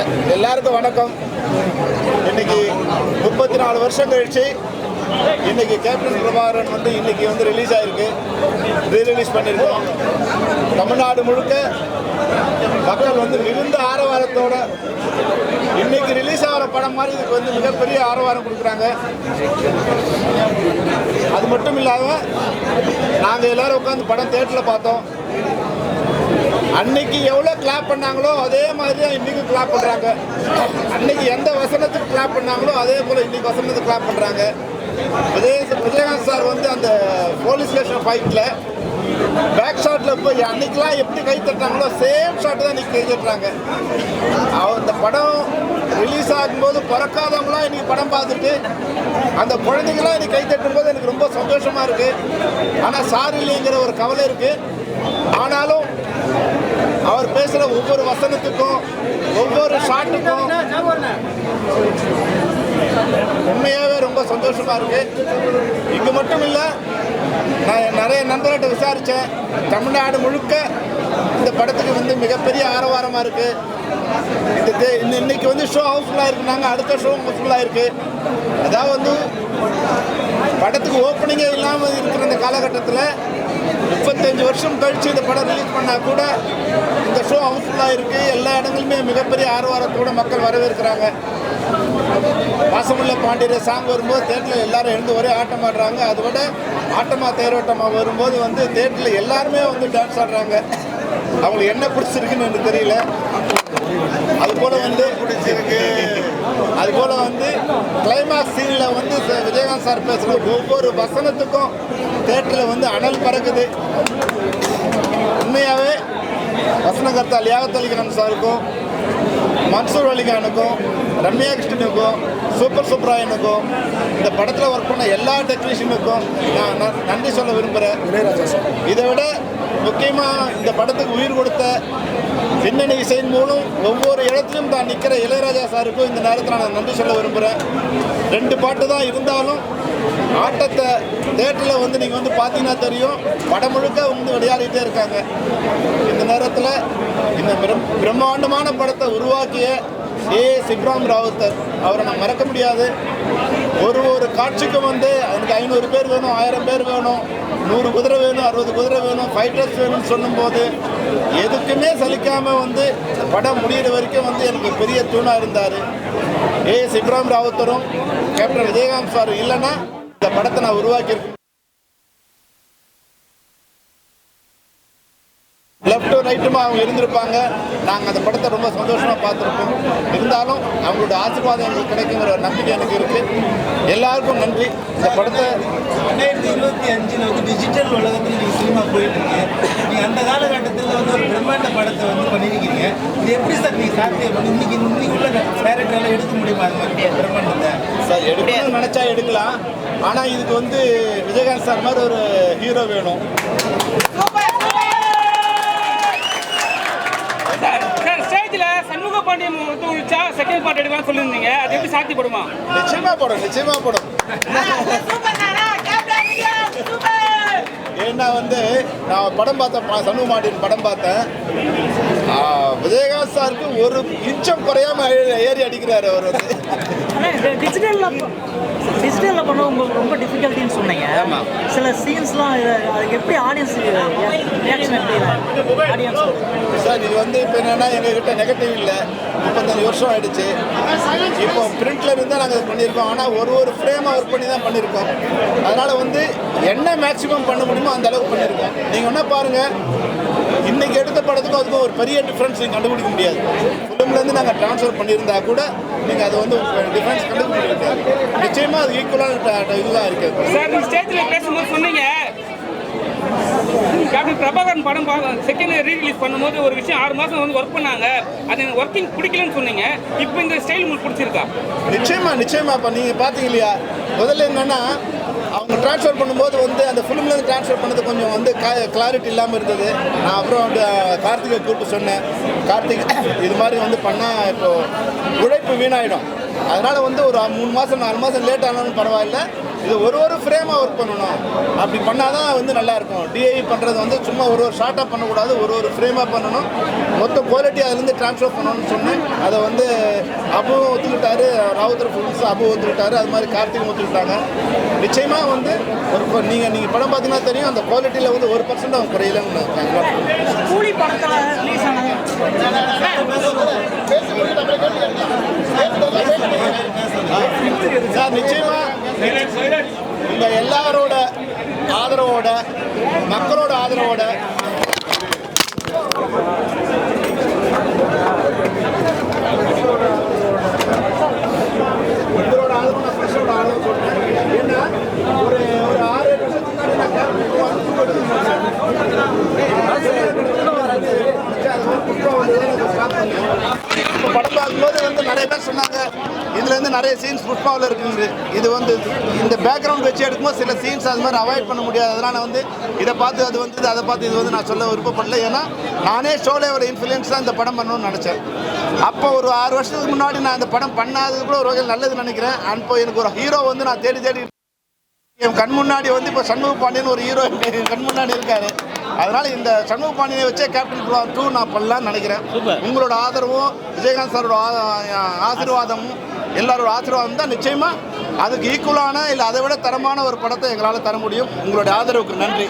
எல்லாருக்கும் வணக்கம். இன்னைக்கு 34 வருஷம் கழிச்சு இன்னைக்கு கேப்டன் பிரபாகரன் இன்னைக்கு ரிலீஸ் ஆயிருக்கு, ரீரிலீஸ் பண்ணியிருக்கோம். தமிழ்நாடு முழுக்க மக்கள் மிகுந்த ஆரவாரத்தோட இன்னைக்கு ரிலீஸ் ஆகிற படம் மாதிரி இதுக்கு மிகப்பெரிய ஆரவாரம் கொடுக்குறாங்க. அது மட்டும் இல்லாமல் நாங்கள் எல்லாரும் உட்காந்து படம் தியேட்டரில் பார்த்தோம். அன்னைக்கு எவ்வளோ கிளாப் பண்ணாங்களோ அதே மாதிரி தான் இன்றைக்கும் கிளாப் பண்ணுறாங்க. அன்னைக்கு எந்த வசனத்துக்கு கிளாப் பண்ணாங்களோ அதே போல் இன்றைக்கி வசனத்துக்கு கிளாப் பண்ணுறாங்க. விஜயகாந்த் சார் அந்த போலீஸ் ஸ்டேஷன் ஃபைட்டில் பேக் ஷாட்டில் போய் அன்னைக்கெலாம் எப்படி கை தட்டாங்களோ சேம் ஷாட்டு தான் இன்றைக்கி கை தட்டுறாங்க. அந்த படம் ரிலீஸ் ஆகும்போது பிறக்காதவங்களாம் இன்றைக்கி படம் பார்த்துட்டு அந்த குழந்தைங்களாம் இன்றைக்கி கை தட்டும்போது எனக்கு ரொம்ப சந்தோஷமாக இருக்குது. ஆனால் சார் இல்லைங்கிற ஒரு கவலை இருக்குது. ஆனாலும் அவர் பேசுகிற ஒவ்வொரு வசனத்துக்கும் ஒவ்வொரு ஷாட்டுக்கும் உண்மையாகவே ரொம்ப சந்தோஷமாக இருக்குது. இங்கே மட்டும் இல்லை, நான் நிறைய நண்பர்கிட்ட விசாரித்தேன். தமிழ்நாடு முழுக்க இந்த படத்துக்கு மிகப்பெரிய ஆரவாரமாக இருக்குது. இன்னைக்கு ஷோ ஹவுஸ்ஃபுல்லாக இருக்குனாங்க, அடுத்த ஷோ ஹவுஸ்ஃபுல்லாக இருக்குது. அதாவது படத்துக்கு ஓப்பனிங்கே இல்லாமல் இருக்கிற இந்த காலகட்டத்தில் 35 வருஷம் கழிச்சு இந்த படம் ரிலீஸ் பண்ணால் கூட இந்த ஷோ ஹவுஸ்ஃபுல்லாக இருக்குது. எல்லா இடங்களுமே மிகப்பெரிய ஆரவாரத்தோடு மக்கள் வரவேற்கிறாங்க. பாசமுள்ள பாண்டியர சாங் வரும்போது தேட்டரில் எல்லாரும் எழுந்து ஒரே ஆட்டம் ஆடுறாங்க. அதை விட ஆட்டமாக தேரோட்டமாக வரும்போது தேட்டரில் எல்லாருமே டான்ஸ் ஆடுறாங்க. அவங்களுக்கு என்ன பிடிச்சிருக்குன்னு எனக்கு தெரியல. அதுபோல் பிடிச்சிருக்கு. அதுபோல் கிளைமாக்ஸ் சீனில் விஜயகாந்த் சார் பேசுகிற ஒவ்வொரு வசனத்துக்கும் தேட்டரில் அனல் பறக்குது. உண்மையாகவே வசனகர்த்தா லியாகத் அலி கான் சாருக்கும், மன்சூர் அலிகானுக்கும், ரம்யா கிருஷ்ணனுக்கும், சூப்பர் சுப்ராயனுக்கும், இந்த படத்தில் ஒர்க் பண்ண எல்லா டெக்னீஷியனுக்கும் நான் நன்றி சொல்ல விரும்புகிறேன். இதை விட முக்கியமாக இந்த படத்துக்கு உயிர் கொடுத்த பின்னணி இசையின் மூலம் ஒவ்வொரு இடத்துலையும் தான் நிற்கிற இளையராஜா சாருக்கும் இந்த நேரத்தில் நான் நன்றி சொல்ல விரும்புகிறேன். 2 பாட்டு தான் இருந்தாலும் ஆட்டத்தை தேட்டரில் நீங்கள் பார்த்தீங்கன்னா தெரியும், படம் முழுக்க விளையாடிட்டே இருக்காங்க. இந்த நேரத்தில் இந்த பிரம்மாண்டமான படத்தை உருவாக்கிய சிப்ராம் ராவுத்தர் அவரை நான் மறக்க முடியாது. ஒரு காட்சிக்கும் அதுக்கு 500 பேர் வேணும், 1000 பேர் வேணும், 100 குதிரை வேணும், 60 குதிரை வேணும், ஃபைட்டர்ஸ் வேணும்னு சொல்லும்போது எதுக்குமே சலிக்காமல் படம் முடிகிற வரைக்கும் எனக்கு பெரிய தூணாக இருந்தார். சிப்ராம் ராவுத்தரும் கேப்டன் விஜயகாந்த் சார் இல்லைன்னா இந்த படத்தை நான் உருவாக்கியிருக்கேன். லெஃப்ட் ரைட்டுமா அவங்க இருந்திருப்பாங்க. நாங்கள் அந்த படத்தை ரொம்ப சந்தோஷமாக பார்த்துருப்போம். இருந்தாலும் அவங்களோட ஆசீர்வாதம் எங்களுக்கு கிடைக்குங்கிற ஒரு நம்பிக்கை எனக்கு இருக்குது. எல்லாருக்கும் நன்றி. இந்த படத்தை 2025 டிஜிட்டல் உலகத்தில் நீங்கள் சினிமா போயிட்டுருக்கீங்க. நீங்கள் அந்த காலகட்டத்தில் ஒரு பிரம்மாண்ட படத்தை பண்ணியிருக்கீங்க. இது எப்படி சார் நீங்கள் சாத்தியம் பண்ணி இன்னைக்கு உள்ள டைரக்டரெல்லாம் எடுக்க முடியுமா? அது மாதிரி பிரம்மாண்டத்தை சார் எடுக்கணும்னு நினச்சா எடுக்கலாம். ஆனால் இதுக்கு விஜயகாந்த் சார் மாதிரி ஒரு ஹீரோ வேணும். சண்முக பாண்டியன் செகண்ட் பார்ட் எடுக்கலாம் சொல்லியிருந்தீங்க. அது எப்படி சாத்தியப்படுமா? நிச்சயமா படம். ஏன்னா நான் படம் பார்த்தேன், சண்முக பாண்டியன் படம் பார்த்தேன். விஜயகாந்த் சாருக்கு ஒரு இன்ச்சம் குறையாம ஏறி அடிக்கிறாரு அவர். டிஜிட்டலில் பண்ண உங்களுக்கு ரொம்ப டிஃபிகல்ட்டின்னு சொன்னீங்க. சில சீன்ஸ்லாம் அதுக்கு எப்படி ஆடியன்ஸ் ரியாக்ஷன் எப்படி ஆடியன்ஸ் சார் இது இப்போ என்னென்னா எங்ககிட்ட நெகட்டிவ் இல்லை. 35 வருஷம் ஆகிடுச்சு. இப்போ பிரிண்டில் இருந்தால் நாங்கள் பண்ணியிருக்கோம். ஆனால் ஒரு ஃப்ரேமாக ஒர்க் பண்ணி தான் பண்ணியிருக்கோம். அதனால் என்ன மேக்ஸிமம் பண்ண முடியுமோ அந்த அளவுக்கு பண்ணியிருக்கோம். நீங்கள் என்ன பாருங்கள், இன்றைக்கி எடுத்த படத்துக்கும் அதுக்கும் ஒரு பெரிய டிஃப்ரென்ஸ் நீங்கள் கண்டுபிடிக்க முடியாது. ஃபிலிம்லேருந்து நாங்கள் ட்ரான்ஸ்ஃபர் பண்ணியிருந்தா கூட நீங்கள் அது டிஃப்ரென்ஸ் கண்டுபிடிக்க முடியாது. நிச்சயமாக அது ஈக்குவலான இதுதான் இருக்குது. சார் நீங்கள் ஸ்டேஜில் பேசும்போது சொன்னீங்க, கேப்டன் பிரபாகரன் படம் செகண்ட் ரீரிலீஸ் பண்ணும்போது ஒரு விஷயம் 6 மாதம் ஒர்க் பண்ணாங்க, அது ஒர்க்கிங் பிடிக்கலன்னு சொன்னீங்க. இப்போ இந்த ஸ்டைல் உங்களுக்கு பிடிச்சிருக்கா? நிச்சயமா இப்போ நீங்கள் பார்த்தீங்க இல்லையா, முதல்ல என்னென்னா அவங்க ட்ரான்ஸ்ஃபர் பண்ணும்போது அந்த ஃபிலிம்லேருந்து ட்ரான்ஸ்ஃபர் பண்ணது கொஞ்சம் கிளாரிட்டி இல்லாமல் இருந்தது. நான் அப்புறம் கார்த்திகை கூப்பிட்டு சொன்னேன், கார்த்திக் இது மாதிரி பண்ணால் இப்போது உழைப்பு வீணாயிடும். அதனால் ஒரு 3 மாதம் 4 மாதம் லேட் ஆனாலும் பரவாயில்ல, இது ஒரு ஃப்ரேமாக ஒர்க் பண்ணணும். அப்படி பண்ணால் தான் வந்து நல்லாயிருக்கும். டிஐ பண்ணுறது வந்து சும்மா ஒரு ஷார்ட்டாக பண்ணக்கூடாது, ஒரு ஃப்ரேமாக பண்ணணும். மொத்த குவாலிட்டி அதுலேருந்து ட்ரான்ஸ்ஃபர் பண்ணணும்னு சொன்னேன். அதை வந்து அபுவும் ஒத்துக்கிட்டாரு, ராவுத்தர் ஃபிலிம்ஸ் அபு ஒத்துக்கிட்டாரு, அது மாதிரி கார்த்திக் ஒத்துக்கிட்டாங்க. நிச்சயமாக வந்து ஒரு நீங்கள் படம் பார்த்தீங்கன்னா தெரியும், அந்த குவாலிட்டியில் வந்து 1% அவங்க குறையிலன்னு. கூலி படத்தில் ரிலீஸ் ஆனது சார் நிச்சயமா இந்த எல்லாரோட ஆதரவோட, மக்களோட ஆதரவோட உங்களோட ஆதரவு, நான் ஃப்ரெஷ்ஷோட ஆதரவு சொல்றேன். ஏன்னா ஒரு 6-7 வருஷத்துக்கு முன்னாடி நான் படம் பார்க்கும்போது வந்து நிறைய பேர் சொன்னாங்க, இதுல இருந்து நிறைய சீன்ஸ் புஷ்பாவில் இருக்குங்க. இது வந்து இந்த பேக்ரவுண்ட் வச்சு எடுக்கும்போது சில சீன்ஸ் அது மாதிரி அவாய்ட் பண்ண முடியாது. அதனால் நான் வந்து இதை பார்த்து அது வந்து அதை பார்த்து இது வந்து நான் சொல்ல விருப்பப்படல. ஏன்னா நானே ஷோலே ஒரு இன்ஃப்ளூயன்ஸ் தான் இந்த படம் பண்ணணும்னு நினச்சேன். அப்போ ஒரு 6 வருஷத்துக்கு முன்னாடி நான் இந்த படம் பண்ணாதது கூட ஒரு வகையில் நல்லது நினைக்கிறேன். அப்போ எனக்கு ஒரு ஹீரோ வந்து நான் தேடி என் கண் முன்னாடி வந்து இப்போ சண்முக பாண்டியன் ஒரு ஹீரோ என் கண் முன்னாடி இருக்காரு. அதனால இந்த சண்முக பாண்டியனை வச்சே கேப்டன் 2 நான் பண்ணலான்னு நினைக்கிறேன். உங்களோட ஆதரவும் விஜயகாந்த் சாரோட ஆசீர்வாதமும் எல்லாரோட ஆசீர்வாதம் தான் நிச்சயமாக அதுக்கு ஈக்குவலான இல்லை அதை விட தரமான ஒரு படத்தை எங்களால் தர முடியும். உங்களுடைய ஆதரவுக்கு நன்றி.